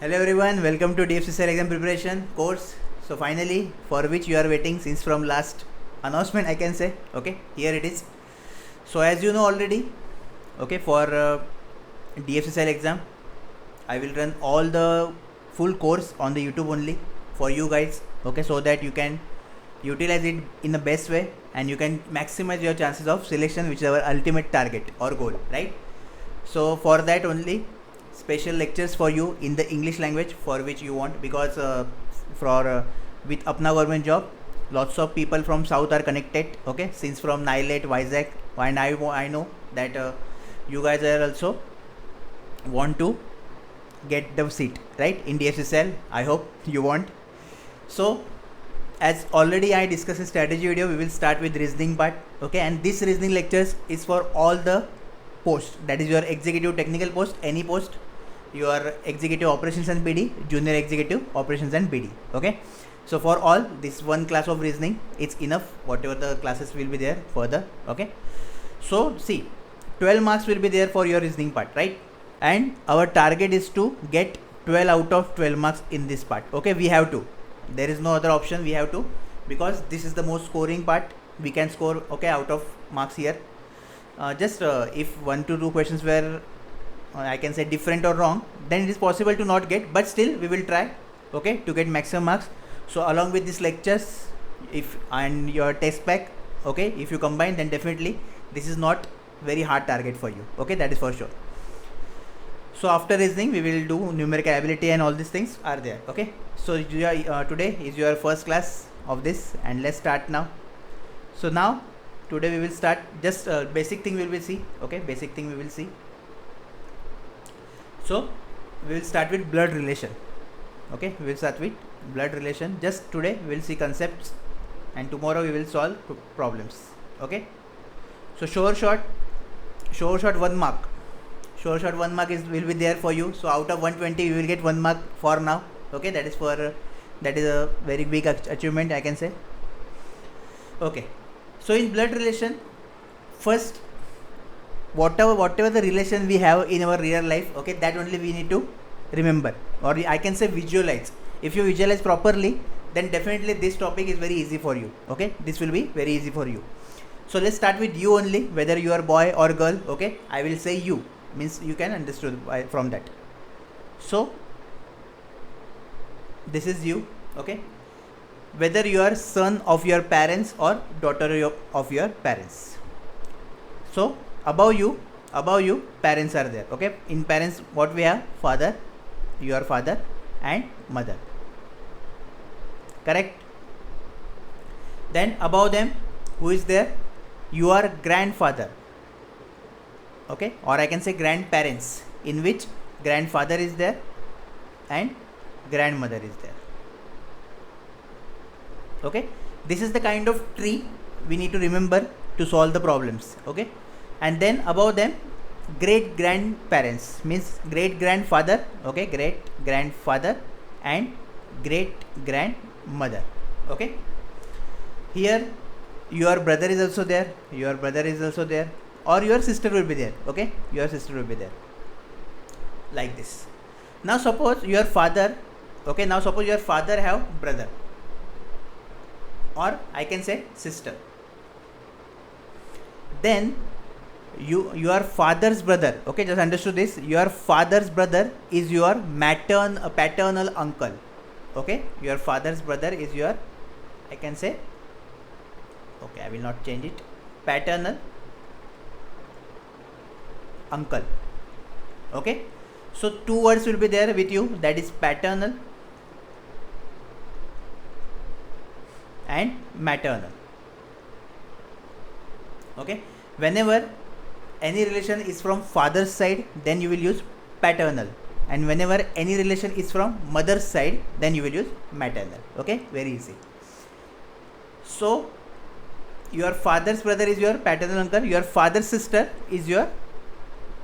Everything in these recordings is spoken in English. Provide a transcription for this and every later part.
Hello everyone, welcome to DFCCL exam preparation course. So finally, for which you are waiting since from last announcement I can say, okay, here it is. So as you know already, okay, for DFCCL exam, I will run all the full course on the YouTube only for you guys, okay, so that you can utilize it in the best way and you can maximize your chances of selection, which is our ultimate target or goal, right? So for that only special lectures for you in the English language for which you want, because with Apna government job lots of people from south are connected, okay, since from Nilet, Vizag, and I know that you guys are also want to get the seat right in DFCCL. I hope you want. So as already I discussed in strategy video, we will start with reasoning part, okay, and this reasoning lectures is for all the post, that is your executive technical post, any post, your executive operations and BD, junior executive operations and BD, okay. So for all this one class of reasoning it's enough, whatever the classes will be there further, okay. So see, 12 marks will be there for your reasoning part, right, and our target is to get 12 out of 12 marks in this part, okay. We have to, there is no other option, we have to, because this is the most scoring part we can score, okay, out of marks here. If 1 to 2 questions were I can say different or wrong, then it is possible to not get, but still we will try, okay, to get maximum marks. So along with these lectures, if and your test pack, okay, if you combine, then definitely this is not very hard target for you, okay, that is for sure. So after reasoning we will do numerical ability and all these things are there, okay. So today is your first class of this, and let's start now. So now today we will start just basic thing we will see, okay, basic thing we will see. So we will start with blood relation, okay, we will start with blood relation. Just today we will see concepts and tomorrow we will solve problems, okay. So sure shot 1 mark, sure shot 1 mark will be there for you. So out of 120 you will get 1 mark for now, okay, that is for that is a very big achievement I can say, okay. So in blood relation, first whatever the relation we have in our real life, okay, that only we need to remember, or I can say visualize. If you visualize properly, then definitely this topic is very easy for you, okay, this will be very easy for you. So let's start with you only, whether you are boy or girl, okay. I will say you, means you can understand from that. So this is you, okay, whether you are son of your parents or daughter of your parents. So above you parents are there, okay. In parents what we have? Father, your father and mother, correct. Then above them who is there? Your grandfather, okay, or I can say grandparents, in which grandfather is there and grandmother is there, okay. This is the kind of tree we need to remember to solve the problems, okay. And then above them great grandparents, means great grandfather, okay, great grandfather and great grandmother, okay. Here your brother is also there, or your sister will be there, okay, your sister will be there, like this. Now suppose your father, okay, now suppose your father have brother, or I can say sister, then your father's brother, okay, just understood this, your father's brother is your paternal uncle, okay, your father's brother is your, I can say, okay, I will not change it, paternal uncle, okay. So 2 words will be there with you, that is paternal and maternal, okay. Whenever any relation is from father's side, then you will use paternal, and whenever any relation is from mother's side, then you will use maternal, okay, very easy. So your father's brother is your paternal uncle, your father's sister is your,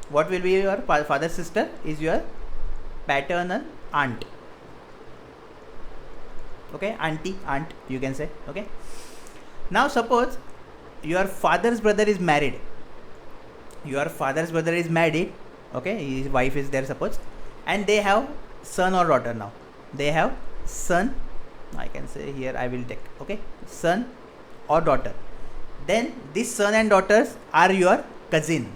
what will be your father's sister is your paternal aunt, okay, aunt you can say, okay. Now suppose your father's brother is married, okay, his wife is there suppose, and they have son or daughter. Now they have son, I can say here I will take, okay, son or daughter. Then this son and daughters are your cousin.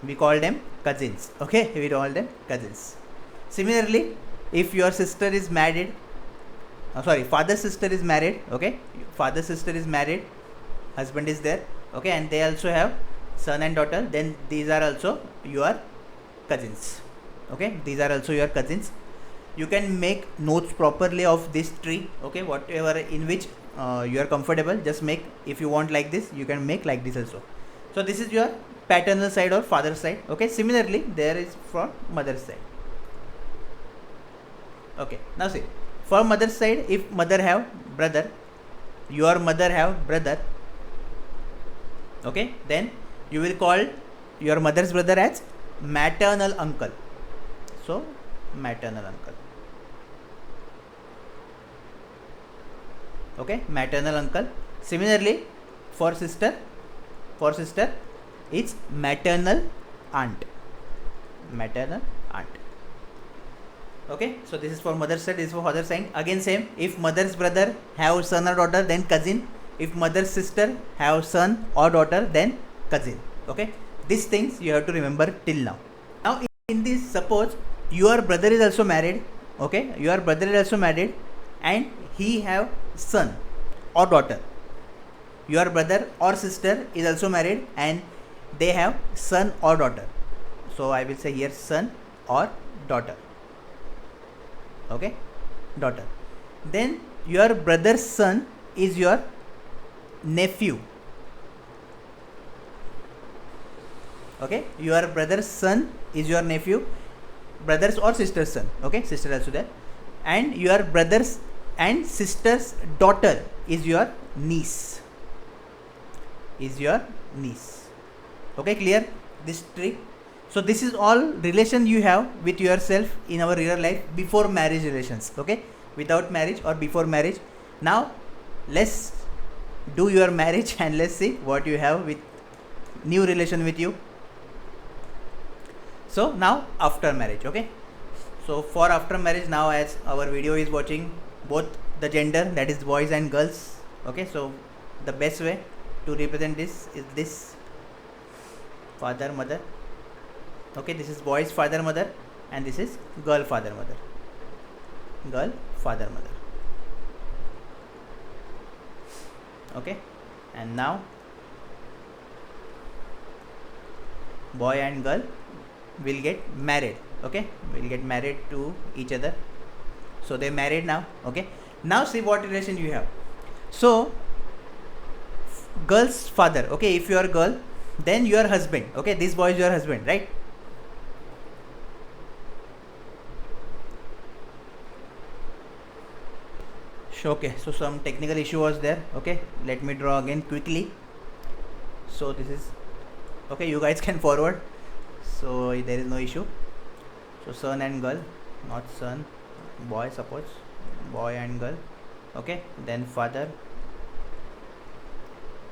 We call them cousins, okay, we call them cousins. Similarly, if your sister is married, father's sister is married, okay, father's sister is married, husband is there, okay, and they also have son and daughter, then these are also your cousins, okay, these are also your cousins. You can make notes properly of this tree, okay, whatever in which you are comfortable, just make. If you want like this, you can make like this also. So this is your paternal side or father side, okay. Similarly, there is from mother's side, okay. Now see, for mother's side, if mother have brother, your mother have brother, okay, then you will call your mother's brother as maternal uncle. So maternal uncle, okay, maternal uncle. Similarly, for sister it's maternal aunt, maternal aunt, okay. So this is for mother's side, this is for father's side. Again same, if mother's brother have son or daughter, then cousin. If mother's sister have son or daughter, then cousin, okay. These things you have to remember till now. Now in this, suppose your brother is also married, okay, your brother is also married and he have son or daughter. Your brother or sister is also married and they have son or daughter. So I will say here son or daughter, okay, daughter. Then your brother's son is your nephew, okay, your brother's son is your nephew, brother's or sister's son, okay, sister also there. And your brother's and sister's daughter is your niece, okay, clear this trick. So this is all relation you have with yourself in our real life before marriage relations, okay, without marriage or before marriage. Now let's do your marriage and let's see what you have with new relation with you. So now after marriage, okay. So for after marriage, now as our video is watching both the gender, that is boys and girls, okay. So the best way to represent this is this father mother, okay, this is boys father mother and this is girl father mother, okay. And now boy and girl will get married, okay, will get married to each other. So they married now, okay. Now see what relation you have. So girl's father, okay, if you are girl, then your husband, okay, this boy is your husband, right? Okay, so some technical issue was there, okay, let me draw again quickly. So this is, okay, you guys can forward, so there is no issue. So son and girl, not son, boy, suppose boy and girl, okay. Then father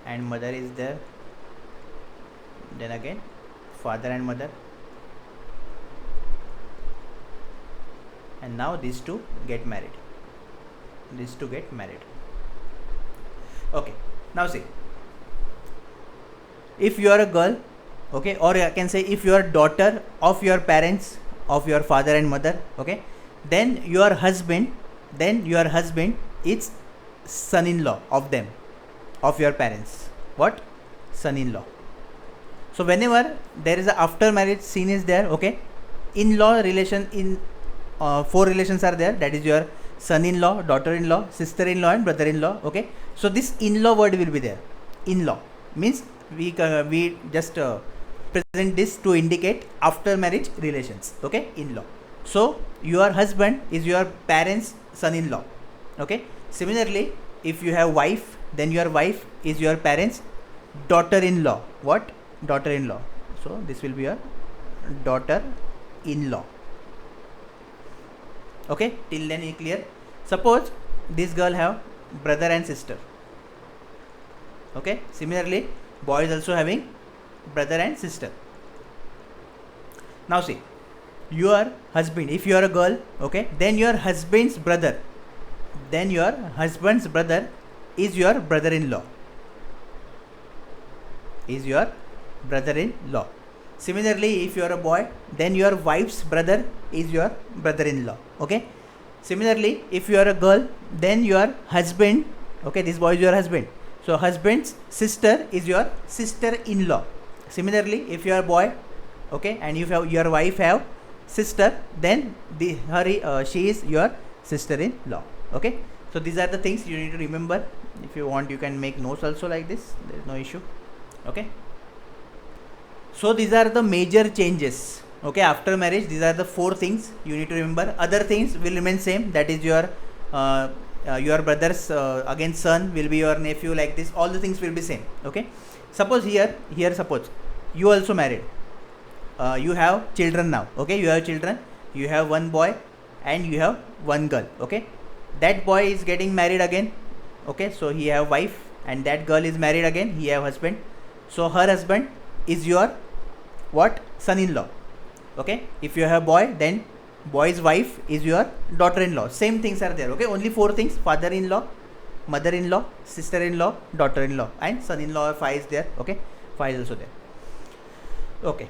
and mother is there, then again father and mother, and now these two get married, okay. Now see, if you are a girl, okay, or I can say if you are daughter of your parents, of your father and mother, okay, then your husband is son-in-law of them, of your parents. What? Son-in-law. So whenever there is a after marriage scene is there, okay, in-law relation, in four relations are there, that is your son-in-law, daughter-in-law, sister-in-law and brother-in-law, okay. So this in-law word will be there. In-law means we just present this to indicate after marriage relations, okay, in-law. So your husband is your parents' son-in-law, okay. Similarly, if you have wife, then your wife is your parents' daughter-in-law. What? Daughter-in-law. So this will be your daughter-in-law, okay. Till then is clear. Suppose this girl have brother and sister, okay. Similarly, boy is also having brother and sister. Now see, your husband, if you are a girl, okay, then your husband's brother, then your husband's brother is your brother-in-law, is your brother-in-law. Similarly, if you are a boy, then your wife's brother is your brother-in-law. Okay. Similarly, if you are a girl, then your husband, okay, this boy is your husband, so husband's sister is your sister-in-law. Similarly, if you are a boy, okay, and if your wife have sister, then she is your sister-in-law. Okay. So these are the things you need to remember. If you want, you can make notes also like this, there is no issue. Okay. So these are the major changes, okay, after marriage. These are the 4 things you need to remember. Other things will remain same, that is your brother's again son will be your nephew, like this, all the things will be same. Okay. Suppose here suppose you also married, you have children now, okay, you have children, you have one boy and you have one girl. Okay. That boy is getting married again, okay, so he have wife, and that girl is married again, he have husband, so her husband is your what? Son-in-law. Okay. If you have boy, then boy's wife is your daughter-in-law. Same things are there. Okay. Only 4 things: father-in-law, mother-in-law, sister-in-law, daughter-in-law, and son-in-law or 5 is there. Okay. 5 is also there. Okay.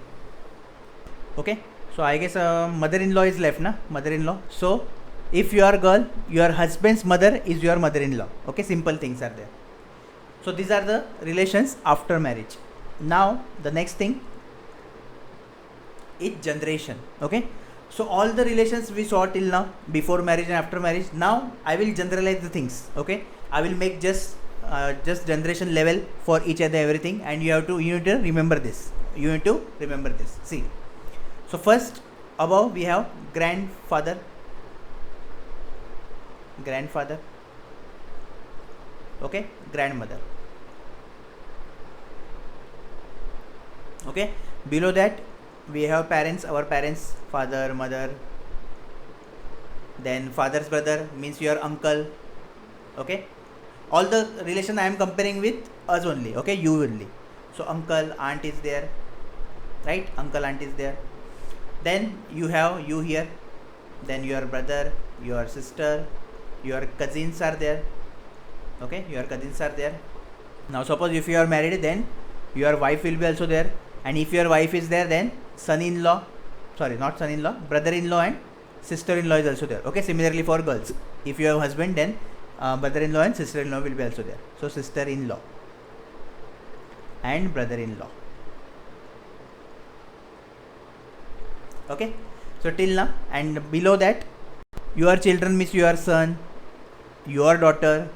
Okay. So I guess mother-in-law is left, na? Mother-in-law. So if you are a girl, your husband's mother is your mother-in-law. Okay. Simple things are there. So these are the relations after marriage. Now the next thing is generation. Okay. So all the relations we saw till now, before marriage and after marriage. Now I will generalize the things. Okay. I will make just generation level for each other everything, and you need to remember this. You need to remember this. See. So first, above we have grandfather, okay, grandmother. Okay. Below that we have parents, our parents, father, mother. Then father's brother means your uncle. Okay. All the relation I am comparing with us only. Okay. You only. So uncle, aunt is there, right? Uncle, aunt is there. Then you have you here. Then your brother, your sister, your cousins are there. Okay. Your cousins are there. Now suppose if you are married, then your wife will be also there. And if your wife is there, then son-in-law, sorry, not son-in-law, brother-in-law and sister-in-law is also there. Okay. Similarly for girls, if you have husband, then brother-in-law and sister-in-law will be also there. So sister-in-law and brother-in-law. Okay. So till now, and below that your children means your son, your daughter,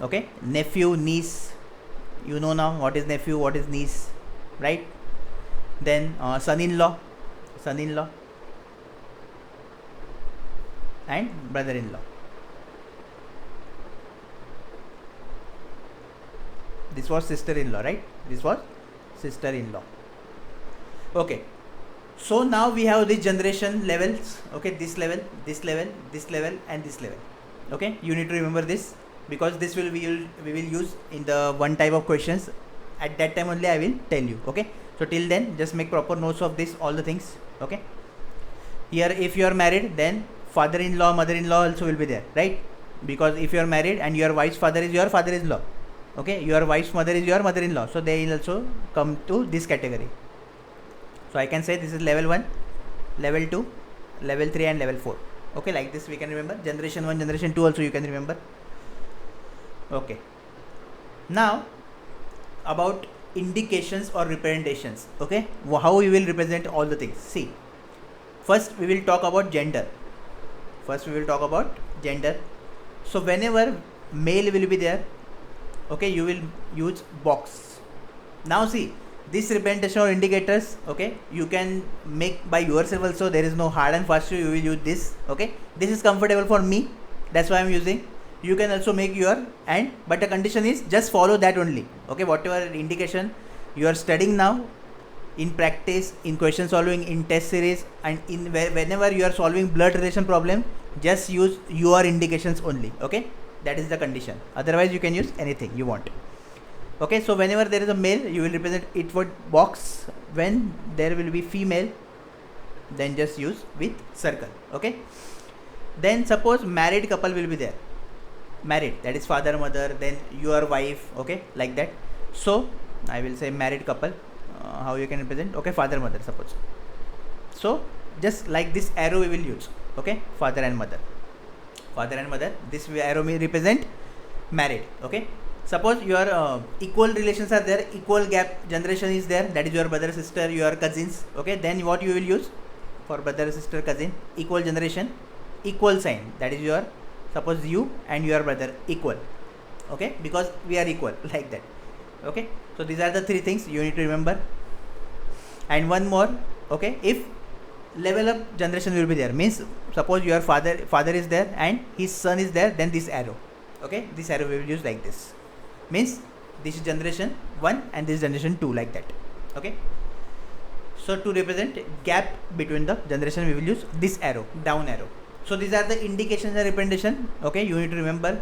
okay, nephew, niece. You know now what is nephew, what is niece, right? Then son-in-law and brother-in-law. This was sister-in-law, right? This was sister-in-law. Okay. So now we have these generation levels. Okay. This level, this level, this level, and this level. Okay. You need to remember this, because this will we will use in the one type of questions. At that time only I will tell you. Okay. So till then, just make proper notes of this, all the things. Okay. Here, if you are married, then father-in-law, mother-in-law also will be there, right? Because if you are married and your wife's father is your father-in-law, okay, your wife's mother is your mother-in-law, so they will also come to this category. So I can say this is level 1, level 2, level 3 and level 4. Okay, like this we can remember. Generation 1, generation 2 also you can remember. Okay. Now about indications or representations. Okay, how we will represent all the things. See, first we will talk about gender. So whenever male will be there, okay, you will use box. Now see, this representation or indicators, okay, you can make by yourself also. There is no hard and fast rule. You will use this. Okay, this is comfortable for me, that's why I am using. You can also make your, and but the condition is just follow that only. Okay, whatever indication you are studying now, in practice, in question solving, in test series, and in whenever you are solving blood relation problem, just use your indications only. Okay, that is the condition. Otherwise you can use anything you want. Okay, so whenever there is a male, you will represent it with box. When there will be female, then just use with circle. Okay, then suppose married couple will be there, married, that is father, mother, then your wife, okay, like that. So I will say married couple, how you can represent, okay, father, mother, suppose. So just like this arrow we will use, okay, father and mother, this arrow may represent married. Okay, suppose your equal relations are there, equal gap generation is there, that is your brother, sister, your cousins. Okay, then what you will use for brother, sister, cousin, equal generation, equal sign, that is your, suppose you and your brother equal, okay, because we are equal, like that. Okay, so these are the three things you need to remember. And one more, okay, if level up generation will be there, means suppose your father is there and his son is there, then this arrow, okay, this arrow we will use like this, means this is generation 1 and this is generation 2, like that. Okay, so to represent gap between the generation we will use this arrow, down arrow. So these are the indications and representation, okay, you need to remember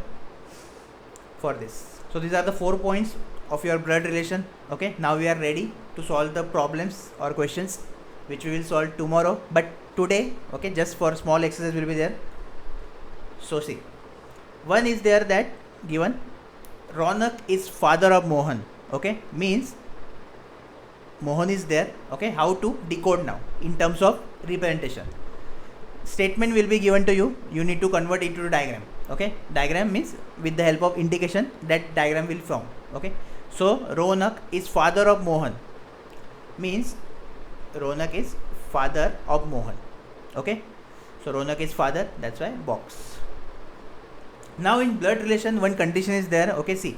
for this. So these are the 4 points of your blood relation. Okay, now we are ready to solve the problems or questions which we will solve tomorrow, but today, okay, just for small exercise will be there. So see, one is there that given Ronak is father of Mohan, okay, means Mohan is there. Okay, how to decode now in terms of representation. Statement will be given to you, you need to convert it to diagram. Okay, diagram means with the help of indication that diagram will form. Okay, so Ronak is father of Mohan, means Ronak is father of Mohan. Okay, so Ronak is father, that's why box. Now in blood relation one condition is there. Okay, see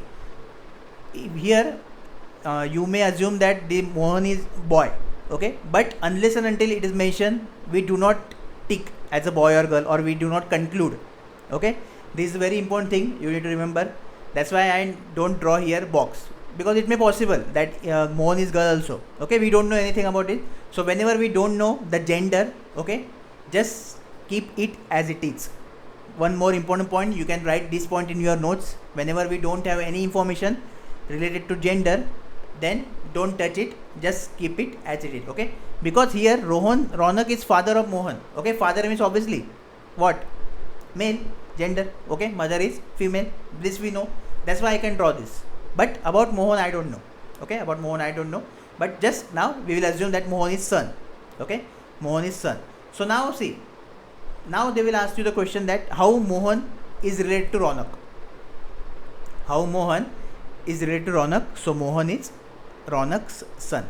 here you may assume that the Mohan is boy. Okay, but unless and until it is mentioned, we do not tick as a boy or girl, or we do not conclude. Okay, this is a very important thing you need to remember. That's why I don't draw here box, because it may possible that Mohan is girl also. Okay, we don't know anything about it. So whenever we don't know the gender, okay, just keep it as it is. One more important point, you can write this point in your notes. Whenever we don't have any information related to gender, then don't touch it, just keep it as it is. Okay, because here Ronak is father of Mohan. Okay, father means obviously what, male, gender. Okay, mother is female, this we know, that's why I can draw this. But about Mohan I don't know. Okay, about Mohan I don't know, but just now we will assume that Mohan is son. Okay, Mohan is son. So now see, now they will ask you the question that how Mohan is related to Ronak. How Mohan is related to Ronak. So Mohan is Ronak's son.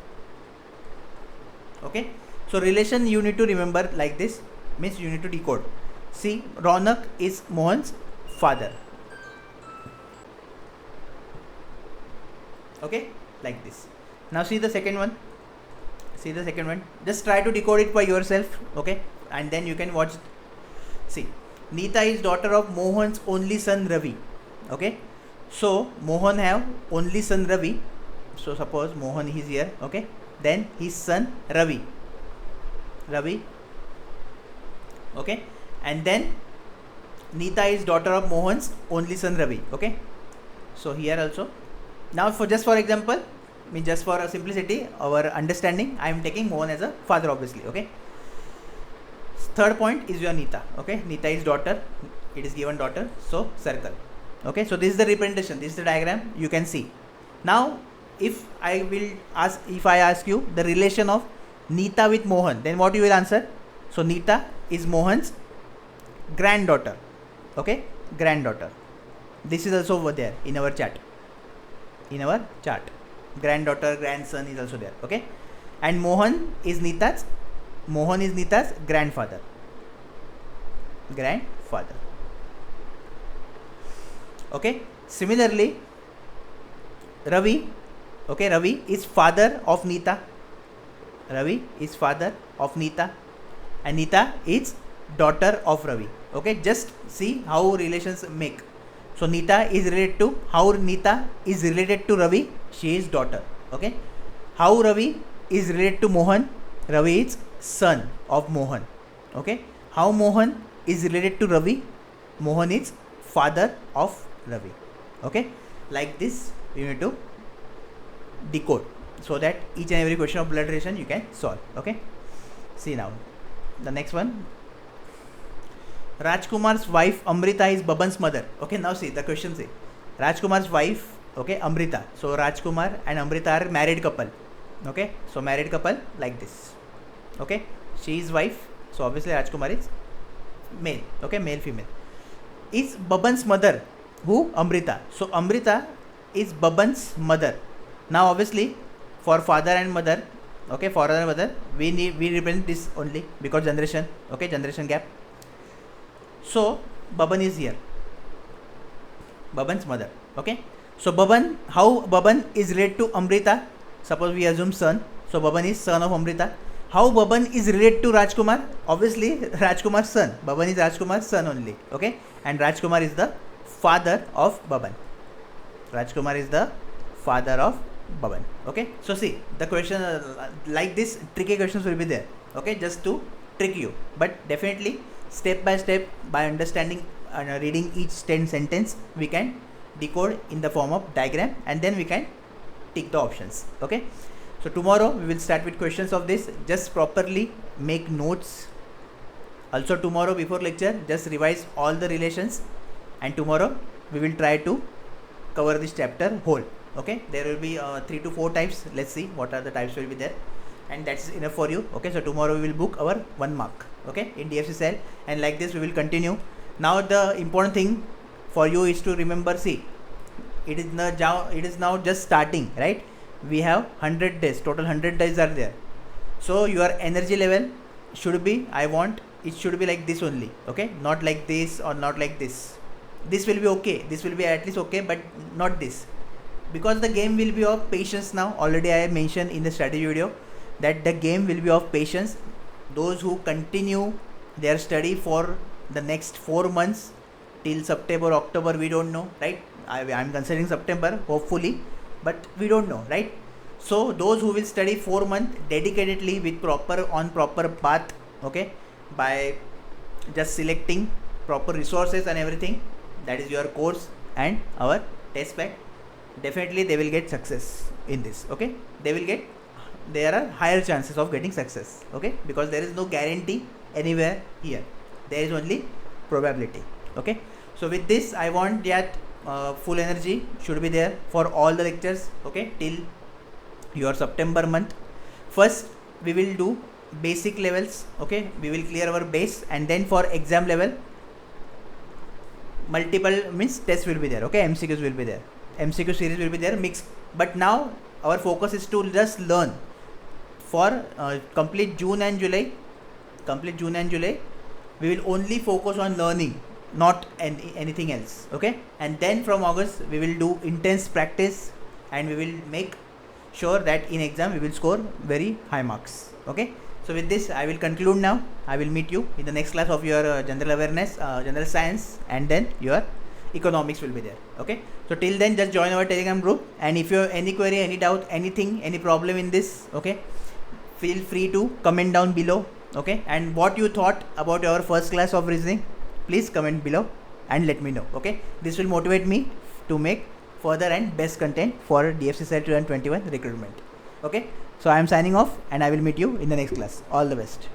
Okay, so relation you need to remember like this, means you need to decode. See, Ronak is Mohan's father. Okay, like this. Now see the second one. See the second one. Just try to decode it by yourself. Okay, and then you can watch. See, Neeta is daughter of Mohan's only son Ravi. Okay, so Mohan have only son Ravi. So suppose Mohan is here. Okay, then his son Ravi. Okay, and then Neeta is daughter of Mohan's only son Ravi. Okay, so here also. Now for example, just for a simplicity, our understanding, I am taking Mohan as a father obviously. Okay, third point is your Neeta. Okay, Neeta is daughter, it is given daughter, so circle. Okay, so this is the representation, this is the diagram you can see. Now if I ask you the relation of Neeta with Mohan, then what you will answer? So Neeta is Mohan's granddaughter. Okay, granddaughter. This is also over there in our chart. Granddaughter, grandson is also there. Okay, and Mohan is Neeta's grandfather. Okay, similarly Ravi. Okay, Ravi is father of Neeta. And Neeta is daughter of Ravi. Okay, just see how relations make. So Neeta is related to Ravi, she is daughter. Okay, how Ravi is related to Mohan? Ravi is son of Mohan. Okay, how Mohan is related to Ravi? Mohan is father of Ravi. Okay, like this you need to decode, so that each and every question of blood relation you can solve. Okay, see now, the next one. Rajkumar's wife Amrita is Baban's mother. Okay, now see the question. Say Rajkumar's wife, okay, Amrita. So Rajkumar and Amrita are married couple. Okay, so married couple like this. Okay, she is wife. So obviously Rajkumar is male. Okay, male female. Is Baban's mother who? Amrita. So Amrita is Baban's mother. Now obviously for father and mother, okay, father and mother, we represent this only because generation. Okay, generation gap. So Baban is here. Baban's mother. Okay. So Baban, how Baban is related to Amrita? Suppose we assume son. So Baban is son of Amrita. How Baban is related to Rajkumar? Obviously Rajkumar's son. Baban is Rajkumar's son only. Okay. And Rajkumar is the father of Baban. Rajkumar is the father of Baban. Okay. So see the question like this, tricky questions will be there. Okay. Just to trick you. But definitely step by step, by understanding and reading each sentence, we can decode in the form of diagram, and then we can tick the options. Okay. So tomorrow we will start with questions of this. Just properly make notes. Also tomorrow before lecture, just revise all the relations, and tomorrow we will try to cover this chapter whole. Okay. There will be 3 to 4 types. Let's see what are the types will be there, and that's enough for you. Okay. So tomorrow we will book our 1 mark. Okay, in DFC cell, and like this we will continue. Now the important thing for you is to remember, see, it is now just starting, right? We have 100 days, total 100 days are there. So your energy level should be, it should be like this only. Okay, not like this or not like this. This will be okay, this will be at least okay, but not this, because the game will be of patience. Now already I have mentioned in the strategy video that the game will be of patience. Those who continue their study for the next 4 months till September, October, we don't know, right? I'm considering September, hopefully, but we don't know, right? So those who will study 4 months dedicatedly with proper path, okay, by just selecting proper resources and everything, that is your course and our test pack, definitely they will get success in this. Okay, there are higher chances of getting success. Okay, because there is no guarantee anywhere here, there is only probability. Okay, so with this I want that full energy should be there for all the lectures. Okay, till your September month. First we will do basic levels. Okay, we will clear our base, and then for exam level multiple means tests will be there. Okay, MCQs will be there, MCQ series will be there mixed. But now our focus is to just learn for complete June and July. We will only focus on learning, not anything else. Okay, and then from August we will do intense practice, and we will make sure that in exam we will score very high marks. Okay, so with this I will conclude now. I will meet you in the next class of your general awareness, general science, and then your economics will be there. Okay, so till then just join our Telegram group, and if you have any query, any doubt, anything, any problem in this, okay, feel free to comment down below. Okay, and what you thought about our first class of reasoning, please comment below and let me know. Okay, this will motivate me to make further and best content for DFC Cell 2021 recruitment. Okay, so I am signing off, and I will meet you in the next class. All the best.